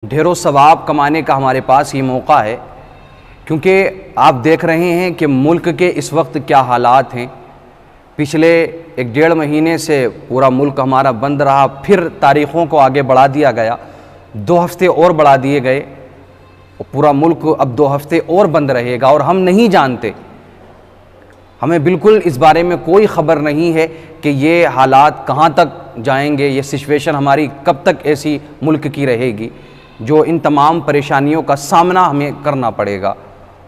ढेरों सवाब कमाने का हमारे पास ये मौका है, क्योंकि आप देख रहे हैं कि मुल्क के इस वक्त क्या हालात हैं। पिछले 1-1.5 महीने से पूरा मुल्क हमारा बंद रहा, फिर तारीख़ों को आगे बढ़ा दिया गया, 2 हफ्ते और बढ़ा दिए गए, पूरा मुल्क अब 2 हफ्ते और बंद रहेगा। और हम नहीं जानते, हमें बिल्कुल इस बारे में कोई ख़बर नहीं है कि ये हालात कहाँ तक जाएंगे, ये सिचुएशन हमारी कब तक ऐसी मुल्क की रहेगी जो इन तमाम परेशानियों का सामना हमें करना पड़ेगा।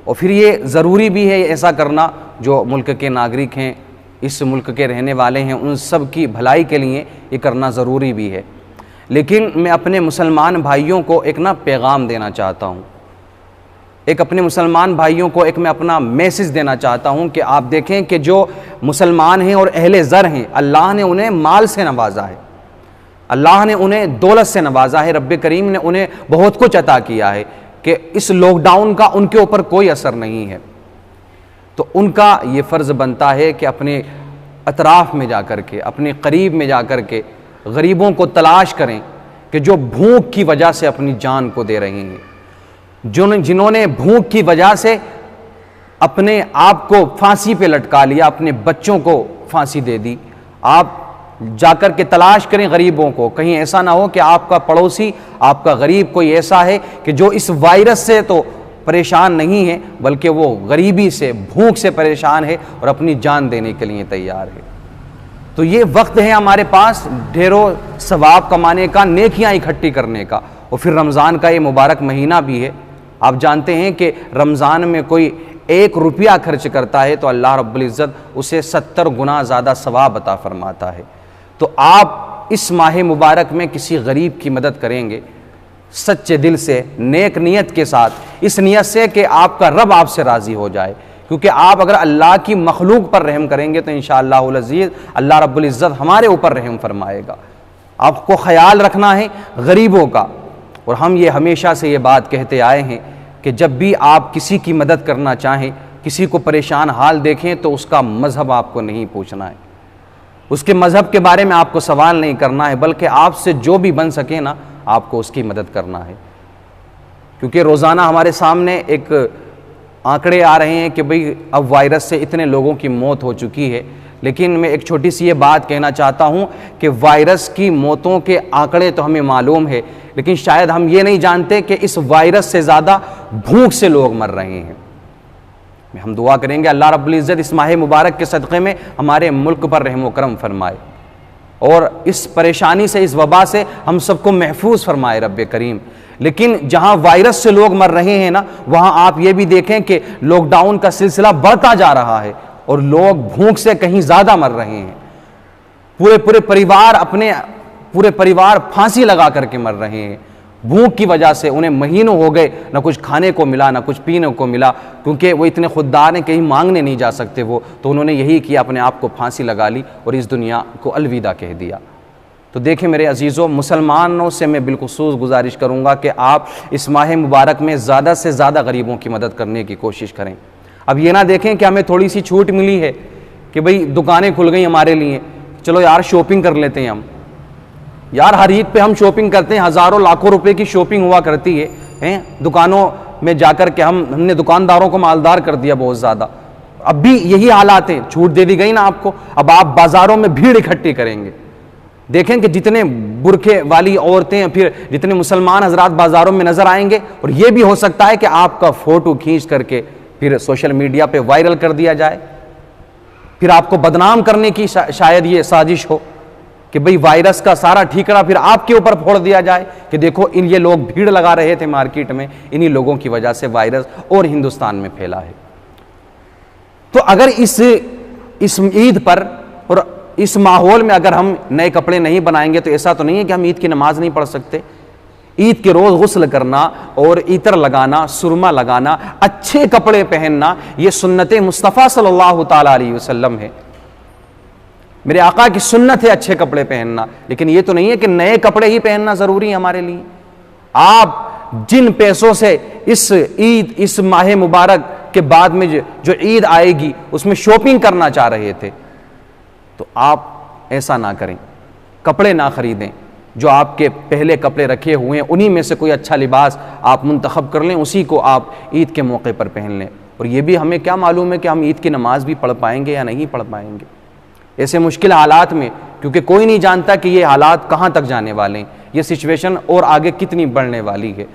और फिर ये ज़रूरी भी है ऐसा करना, जो मुल्क के नागरिक हैं, इस मुल्क के रहने वाले हैं, उन सब की भलाई के लिए ये करना ज़रूरी भी है। लेकिन मैं अपने मुसलमान भाइयों को एक पैगाम देना चाहता हूँ, अपने मुसलमान भाइयों को मैं अपना मैसेज देना चाहता हूँ कि आप देखें कि जो मुसलमान हैं और अहले ज़र हैं, अल्लाह ने उन्हें माल से नवाजा है, अल्लाह ने उन्हें दौलत से नवाजा है, रब्बे करीम ने उन्हें बहुत कुछ अता किया है कि इस लॉकडाउन का उनके ऊपर कोई असर नहीं है। तो उनका ये फ़र्ज़ बनता है कि अपने अतराफ़ में जा कर के, अपने करीब में जा कर के गरीबों को तलाश करें कि जो भूख की वजह से अपनी जान को दे रहे हैं, जिन्होंने भूख की वजह से अपने आप को फांसी पे लटका लिया, अपने बच्चों को फांसी दे दी। आप जाकर के तलाश करें गरीबों को। कहीं ऐसा ना हो कि आपका पड़ोसी, आपका गरीब कोई ऐसा है कि जो इस वायरस से तो परेशान नहीं है, बल्कि वो गरीबी से, भूख से परेशान है और अपनी जान देने के लिए तैयार है। तो ये वक्त है हमारे पास ढेरों सवाब कमाने का, नेकियां इकट्ठी करने का। और फिर रमज़ान का ये मुबारक महीना भी है। आप जानते हैं कि रमज़ान में कोई 1 रुपया खर्च करता है तो अल्लाह रब्बुल इज़्ज़त उसे 70 गुना ज़्यादा सवाब अता फरमाता है। तो आप इस माह मुबारक में किसी गरीब की मदद करेंगे सच्चे दिल से, नेक नियत के साथ, इस नियत से कि आपका रब आपसे राज़ी हो जाए। क्योंकि आप अगर अल्लाह की मखलूक पर रहम करेंगे तो इंशाअल्लाहुल अज़ीज़ अल्लाह रब्बुल इज़्ज़त हमारे ऊपर रहम फरमाएगा। आपको ख्याल रखना है गरीबों का। और हम ये हमेशा से ये बात कहते आए हैं कि जब भी आप किसी की मदद करना चाहें, किसी को परेशान हाल देखें, तो उसका मज़हब आपको नहीं पूछना है, उसके मज़हब के बारे में आपको सवाल नहीं करना है, बल्कि आपसे जो भी बन सके ना, आपको उसकी मदद करना है। क्योंकि रोज़ाना हमारे सामने एक आंकड़े आ रहे हैं कि भाई अब वायरस से इतने लोगों की मौत हो चुकी है। लेकिन मैं एक छोटी सी ये बात कहना चाहता हूँ कि वायरस की मौतों के आंकड़े तो हमें मालूम है, लेकिन शायद हम ये नहीं जानते कि इस वायरस से ज़्यादा भूख से लोग मर रहे हैं। हम दुआ करेंगे अल्लाह रब्बुल इज़्ज़त इस माह मुबारक के सदक़े में हमारे मुल्क पर रहम व करम फरमाए और इस परेशानी से, इस वबा से हम सबको महफूज फरमाए रब्बे करीम। लेकिन जहाँ वायरस से लोग मर रहे हैं ना, वहाँ आप ये भी देखें कि लॉकडाउन का सिलसिला बढ़ता जा रहा है और लोग भूख से कहीं ज़्यादा मर रहे हैं। पूरे परिवार फांसी लगा करके मर रहे हैं भूख की वजह से। उन्हें महीनों हो गए, ना कुछ खाने को मिला, ना कुछ पीने को मिला, क्योंकि वो इतने खुददार हैं, कहीं मांगने नहीं जा सकते वो। तो उन्होंने यही किया, अपने आप को फांसी लगा ली और इस दुनिया को अलविदा कह दिया। तो देखें मेरे अजीज़ों, मुसलमानों से मैं बिलखुसूस गुजारिश करूँगा कि आप इस माह मुबारक में ज़्यादा से ज़्यादा गरीबों की मदद करने की कोशिश करें। अब ये ना देखें कि हमें थोड़ी सी छूट मिली है कि भाई दुकानें खुल गई हमारे लिए, चलो यार शॉपिंग कर लेते हैं हम। यार हर ईद पे हम शॉपिंग करते हैं, हज़ारों लाखों रुपए की शॉपिंग हुआ करती है दुकानों में जाकर के। हमने दुकानदारों को मालदार कर दिया बहुत ज़्यादा। अब भी यही हालात हैं, छूट दे दी गई ना आपको, अब आप बाज़ारों में भीड़ इकट्ठी करेंगे। देखें कि जितने बुरखे वाली औरतें, फिर जितने मुसलमान हजरात बाज़ारों में नज़र आएंगे, और ये भी हो सकता है कि आपका फ़ोटो खींच करके फिर सोशल मीडिया पे वायरल कर दिया जाए, फिर आपको बदनाम करने की शायद ये साजिश हो कि भाई वायरस का सारा ठीकरा फिर आपके ऊपर फोड़ दिया जाए कि देखो ये लोग भीड़ लगा रहे थे मार्केट में, इन्हीं लोगों की वजह से वायरस और हिंदुस्तान में फैला है। तो अगर इस ईद पर और इस माहौल में अगर हम नए कपड़े नहीं बनाएंगे, तो ऐसा तो नहीं है कि हम ईद की नमाज नहीं पढ़ सकते। ईद के रोज़ गुस्ल करना और इतर लगाना, सुरमा लगाना, अच्छे कपड़े पहनना, ये सुन्नत मुस्तफ़ा सल्लल्लाहु ताला अलैहि वसल्लम है। मेरे आका की सुन्नत है अच्छे कपड़े पहनना। लेकिन ये तो नहीं है कि नए कपड़े ही पहनना ज़रूरी है हमारे लिए। आप जिन पैसों से इस ईद, इस माह मुबारक के बाद में जो ईद आएगी उसमें शॉपिंग करना चाह रहे थे, तो आप ऐसा ना करें, कपड़े ना खरीदें। जो आपके पहले कपड़े रखे हुए हैं उन्हीं में से कोई अच्छा लिबास आप मुंतखब कर लें, उसी को आप ईद के मौके पर पहन लें। और ये भी हमें क्या मालूम है कि हम ईद की नमाज भी पढ़ पाएंगे या नहीं पढ़ पाएंगे ऐसे मुश्किल हालात में, क्योंकि कोई नहीं जानता कि ये हालात कहाँ तक जाने वाले हैं, ये सिचुएशन और आगे कितनी बढ़ने वाली है।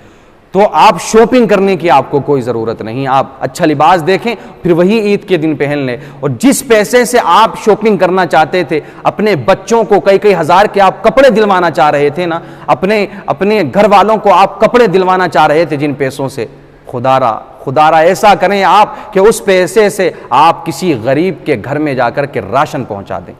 तो आप शॉपिंग करने की आपको कोई ज़रूरत नहीं, आप अच्छा लिबास देखें फिर वही ईद के दिन पहन लें। और जिस पैसे से आप शॉपिंग करना चाहते थे, अपने बच्चों को कई कई हज़ार के आप कपड़े दिलवाना चाह रहे थे ना, अपने घर वालों को आप कपड़े दिलवाना चाह रहे थे जिन पैसों से, खुदारा ऐसा करें आप कि उस पैसे से आप किसी गरीब के घर में जाकर के राशन पहुंचा दें।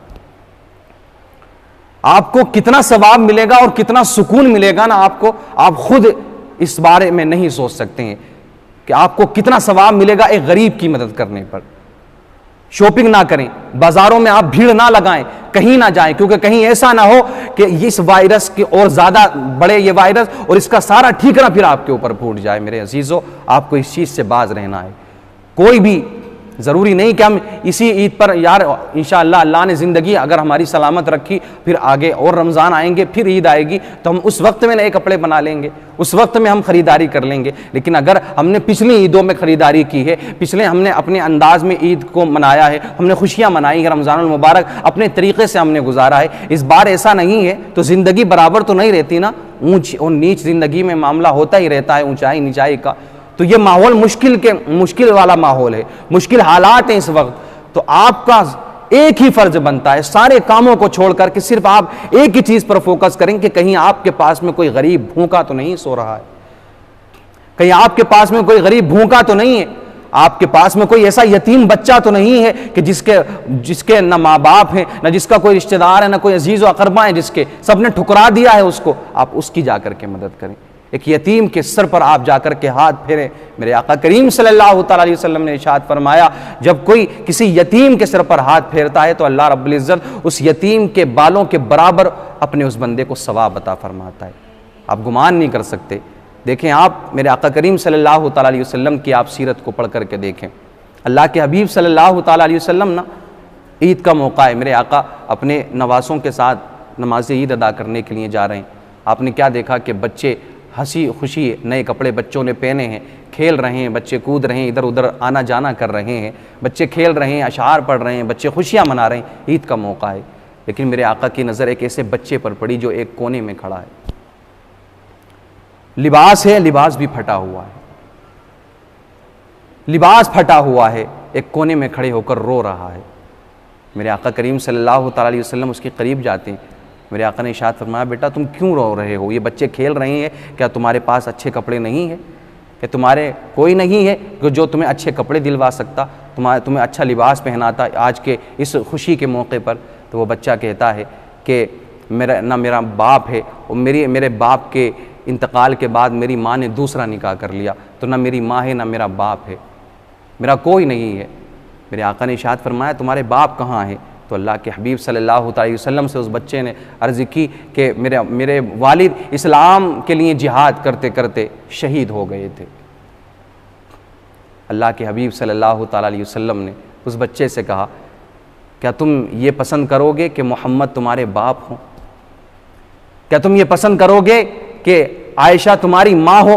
आपको कितना सवाब मिलेगा और कितना सुकून मिलेगा ना आपको, आप खुद इस बारे में नहीं सोच सकते हैं कि आपको कितना सवाब मिलेगा एक गरीब की मदद करने पर। शॉपिंग ना करें, बाजारों में आप भीड़ ना लगाएं, कहीं ना जाएं, क्योंकि कहीं ऐसा ना हो कि इस वायरस के और ज्यादा बढ़े ये वायरस और इसका सारा ठीकरा फिर आपके ऊपर फूट जाए। मेरे अजीजों, आपको इस चीज से बाज रहना है। कोई भी ज़रूरी नहीं कि हम इसी ईद पर, यार इंशाअल्लाह अल्लाह ने ज़िंदगी अगर हमारी सलामत रखी, फिर आगे और रमज़ान आएंगे, फिर ईद आएगी, तो हम उस वक्त में नए कपड़े बना लेंगे, उस वक्त में हम ख़रीदारी कर लेंगे। लेकिन अगर हमने पिछली ईदों में ख़रीदारी की है, पिछले हमने अपने अंदाज में ईद को मनाया है, हमने खुशियाँ मनाई है, रमज़ानुल मुबारक अपने तरीक़े से हमने गुजारा है, इस बार ऐसा नहीं है तो ज़िंदगी बराबर तो नहीं रहती ना, ऊँच और नीच ज़िंदगी में मामला होता ही रहता है, ऊँचाई नीचाई का। तो ये माहौल मुश्किल वाला माहौल है, मुश्किल हालात हैं इस वक्त। तो आपका एक ही फर्ज बनता है, सारे कामों को छोड़कर के सिर्फ आप एक ही चीज पर फोकस करें कि कहीं आपके पास में कोई गरीब भूखा तो नहीं सो रहा है, कहीं आपके पास में कोई गरीब भूखा तो नहीं है, आपके पास में कोई ऐसा यतीम बच्चा तो नहीं है कि जिसके न माँ बाप हैं, न जिसका कोई रिश्तेदार है, न कोई अजीज व अकरबा है, जिसके सबने ठुकरा दिया है उसको, आप उसकी जाकर के मदद करें। एक यतीम के सर पर आप जाकर के हाथ फेरें। मेरे आका करीम सल्लल्लाहु अलैहि वसल्लम ने इरशाद फरमाया, जब कोई किसी यतीम के सर पर हाथ फेरता है तो अल्लाह रब्बुल इज्जत उस यतीम के बालों के बराबर अपने उस बंदे को सवाब अता फरमाता है। आप गुमान नहीं कर सकते। देखें, आप मेरे आका करीम सल्लल्लाहु अलैहि वसल्लम की आप सीरत को पढ़ करके देखें। अल्लाह के हबीब सल्लल्लाहु अलैहि वसल्लम ना, ईद का मौका है, मेरे आका अपने नवासों के साथ नमाज ईद अदा करने के लिए जा रहे हैं। आपने क्या देखा कि बच्चे हंसी खुशी नए कपड़े बच्चों ने पहने हैं, खेल रहे हैं, बच्चे कूद रहे हैं, इधर उधर आना जाना कर रहे हैं, बच्चे खेल रहे हैं, अशार पढ़ रहे हैं, बच्चे खुशियाँ मना रहे हैं, ईद का मौका है। लेकिन मेरे आका की नज़र एक ऐसे बच्चे पर पड़ी जो एक कोने में खड़ा है, लिबास है, लिबास भी फटा हुआ है, लिबास फटा हुआ है, एक कोने में खड़े होकर रो रहा है। मेरे आका करीम सल्लल्लाहु अलैहि वसल्लम उसके करीब जाते हैं। मेरे आका ने इरशाद फरमाया, बेटा तुम क्यों रो रहे हो? ये बच्चे खेल रहे हैं, क्या तुम्हारे पास अच्छे कपड़े नहीं है? क्या तुम्हारे कोई नहीं है जो तुम्हें अच्छे कपड़े दिलवा सकता, तुम्हें अच्छा लिबास पहनाता आज के इस खुशी के मौके पर? तो वो बच्चा कहता है कि मेरा बाप है और मेरे बाप के इंतकाल के बाद मेरी माँ ने दूसरा निकाह कर लिया, तो ना मेरी माँ है ना मेरा बाप है, मेरा कोई नहीं है। मेरे आका ने इरशाद फरमाया, तुम्हारे बाप कहाँ है? तो अल्लाह के हबीब सल्लल्लाहु अलैहि वसल्लम से उस बच्चे ने अर्ज़ की कि मेरे वालिद इस्लाम के लिए जिहाद करते करते शहीद हो गए थे। अल्लाह के हबीब सल्लल्लाहु अलैहि वसल्लम ने उस बच्चे से कहा, क्या तुम ये पसंद करोगे कि मोहम्मद तुम्हारे बाप हों? क्या तुम ये पसंद करोगे कि आयशा तुम्हारी माँ हो?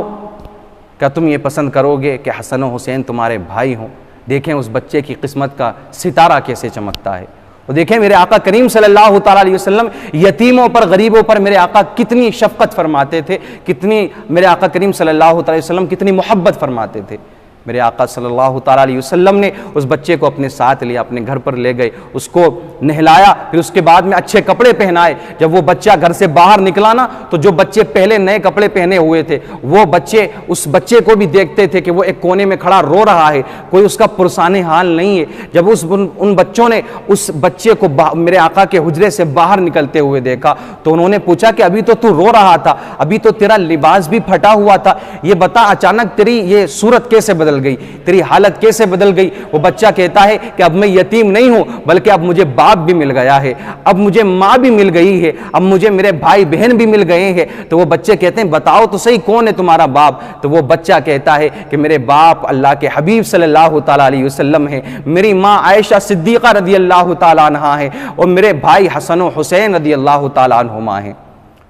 क्या तुम ये पसंद करोगे कि हसन और हुसैन तुम्हारे भाई हों? देखें उस बच्चे की किस्मत का सितारा कैसे चमकता है। और देखें मेरे आका करीम सल्लल्लाहु अलैहि वसल्लम यतीमों पर, गरीबों पर मेरे आका कितनी शफकत फरमाते थे, कितनी मेरे आका करीम सल्लल्लाहु अलैहि वसल्लम कितनी मोहब्बत फरमाते थे। मेरे आका सल्लल्लाहु अलैहि वसल्लम ने उस बच्चे को अपने साथ लिया, अपने घर पर ले गए, उसको नहलाया, फिर उसके बाद में अच्छे कपड़े पहनाए। जब वो बच्चा घर से बाहर निकला ना, तो जो बच्चे पहले नए कपड़े पहने हुए थे वो बच्चे उस बच्चे को भी देखते थे कि वो एक कोने में खड़ा रो रहा है, कोई उसका पुरसाने हाल नहीं है। जब उन बच्चों ने उस बच्चे को मेरे आका के हुजरे से बाहर निकलते हुए देखा तो उन्होंने पूछा कि अभी तो तू रो रहा था, अभी तो तेरा लिबास भी फटा हुआ था, ये बता अचानक तेरी ये सूरत कैसे बदल गई, तेरी हालत कैसे बदल गई? वो बच्चा कहता है कि अब मैं यतीम नहीं हूं, बल्कि अब मुझे बाप भी मिल गया है, अब मुझे माँ भी मिल गई है, अब मुझे मेरे भाई बहन भी मिल गए हैं। तो वो बच्चे कहते हैं, बताओ तो सही कौन है तुम्हारा बाप? तो वो बच्चा कहता है कि मेरे बाप अल्लाह के हबीब सल्लल्लाहु अलैहि वसल्लम है, मेरी माँ आयशा सिद्दीक़ा रज़ियल्लाहु तआला अन्हा है और मेरे भाई हसन और हुसैन रज़ियल्लाहु तआला अन्हुमा है।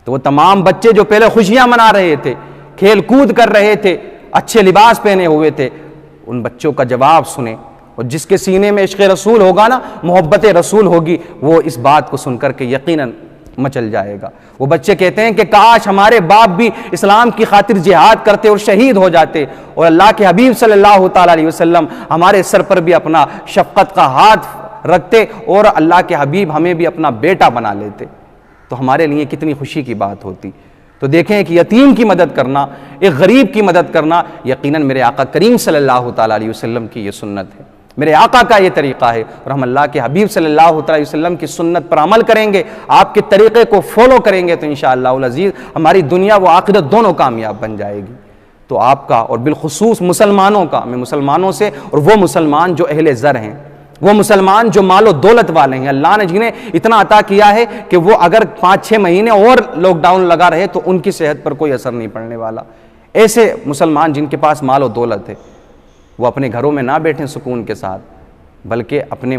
तो वो तमाम बच्चे जो पहले खुशियां मना रहे थे, खेल कूद कर रहे थे, अच्छे लिबास पहने हुए थे, उन बच्चों का जवाब सुने। और जिसके सीने में इश्क़ रसूल होगा ना, मोहब्बत रसूल होगी, वो इस बात को सुनकर के यकीनन मचल जाएगा। वो बच्चे कहते हैं कि काश हमारे बाप भी इस्लाम की खातिर जिहाद करते और शहीद हो जाते, और अल्लाह के हबीब सल्लल्लाहु ताला अलैहि वसल्लम हमारे सर पर भी अपना शफ़क़त का हाथ रखते और अल्लाह के हबीब हमें भी अपना बेटा बना लेते, तो हमारे लिए कितनी खुशी की बात होती। तो देखें कि यतीम की मदद करना, एक गरीब की मदद करना, यकीनन मेरे आका करीम सल्लल्लाहु ताला अलैहि वसल्लम की ये सुन्नत है, मेरे आका का ये तरीक़ा है। और हम अल्लाह के हबीब सल्लल्लाहु अलैहि वसल्लम की सुन्नत पर अमल करेंगे, आपके तरीक़े को फॉलो करेंगे, तो इंशाअल्लाहुल अज़ीज़ हमारी दुनिया व आखिरत दोनों कामयाब बन जाएगी। तो आपका और बिलखुसूस मुसलमानों का, मैं मुसलमानों से, और वो मुसलमान जो अहले ज़र हैं, वो मुसलमान जो मालो दौलत वाले हैं, अल्लाह ने जिन्हें इतना अता किया है कि वो अगर 5-6 महीने और लॉकडाउन लगा रहे तो उनकी सेहत पर कोई असर नहीं पड़ने वाला, ऐसे मुसलमान जिनके पास मालो दौलत है, वो अपने घरों में ना बैठें सुकून के साथ, बल्कि अपने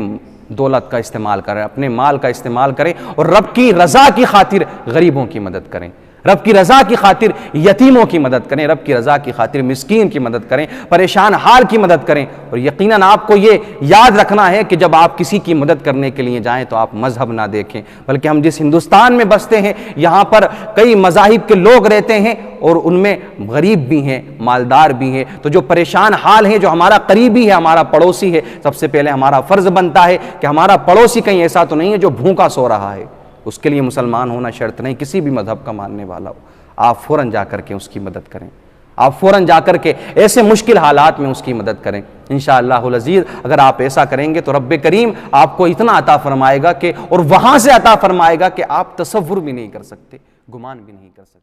दौलत का इस्तेमाल करें, अपने माल का इस्तेमाल करें और रब की रज़ा की खातिर गरीबों की मदद करें, रब की रज़ा की खातिर यतीमों की मदद करें, रब की रज़ा की खातिर मिस्कीन की मदद करें, परेशान हाल की मदद करें। और यकीनन आपको ये याद रखना है कि जब आप किसी की मदद करने के लिए जाएं तो आप मजहब ना देखें, बल्कि हम जिस हिंदुस्तान में बसते हैं यहाँ पर कई मज़ाहिब के लोग रहते हैं और उनमें गरीब भी हैं, मालदार भी हैं। तो जो परेशान हाल हैं, जो हमारा करीबी है, हमारा पड़ोसी है, सबसे पहले हमारा फ़र्ज़ बनता है कि हमारा पड़ोसी कहीं ऐसा तो नहीं है जो भूखा सो रहा है। उसके लिए मुसलमान होना शर्त नहीं, किसी भी मजहब का मानने वाला हो, आप फ़ौरन जा कर के उसकी मदद करें, आप फ़ौरन जा कर के ऐसे मुश्किल हालात में उसकी मदद करें। इंशाअल्लाहुल अज़ीज़ अगर आप ऐसा करेंगे तो रब्बे करीम आपको इतना अता फरमाएगा कि, और वहाँ से अता फरमाएगा कि आप तसव्वुर भी नहीं कर सकते, गुमान भी नहीं कर सकते।